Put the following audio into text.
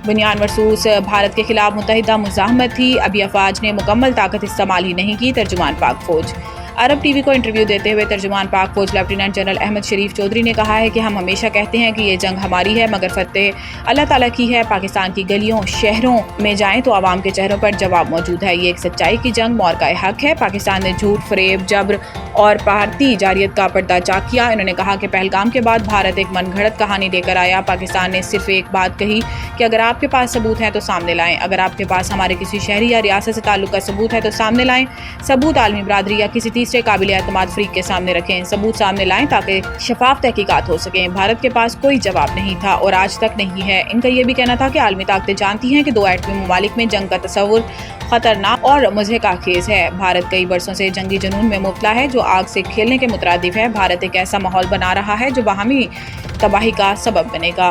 بنیان مرصوص بھارت کے خلاف متحدہ مزاحمت تھی، ابھی افواج نے مکمل طاقت استعمال ہی نہیں کی، ترجمان پاک فوج۔ عرب ٹی وی کو انٹرویو دیتے ہوئے ترجمان پاک فوج لیفٹیننٹ جنرل احمد شریف چودھری نے کہا ہے کہ ہم ہمیشہ کہتے ہیں کہ یہ جنگ ہماری ہے مگر فتح اللہ تعالیٰ کی ہے۔ پاکستان کی گلیوں شہروں میں جائیں تو عوام کے چہروں پر جواب موجود ہے۔ یہ ایک سچائی کی جنگ مورکہ حق ہے۔ پاکستان نے جھوٹ، فریب، جبر اور بھارتی جارحیت کا پردہ چاک کیا۔ انہوں نے کہا کہ پہلگام کے بعد بھارت ایک من گھڑت کہانی لے کر آیا۔ پاکستان نے صرف ایک بات کہی کہ اگر آپ کے پاس ثبوت ہیں تو سامنے لائیں، اگر آپ کے پاس ہمارے کسی شہری یا ریاست سے تعلق کا ثبوت ہے تو سامنے لائیں۔ ثبوت عالمی برادری یا کسی تیسرے قابل اعتماد فریق کے سامنے رکھیں، ثبوت سامنے لائیں تاکہ شفاف تحقیقات ہو سکیں۔ بھارت کے پاس کوئی جواب نہیں تھا اور آج تک نہیں ہے۔ ان کا یہ بھی کہنا تھا کہ عالمی طاقتیں جانتی ہیں کہ دو ایٹمی ممالک میں جنگ کا تصور خطرناک اور مضحکہ خیز ہے۔ بھارت کئی برسوں سے جنگی جنون میں مبتلا ہے جو آگ سے کھیلنے کے مترادف ہے۔ بھارت ایک ایسا ماحول بنا رہا ہے جو باہمی تباہی کا سبب بنے گا۔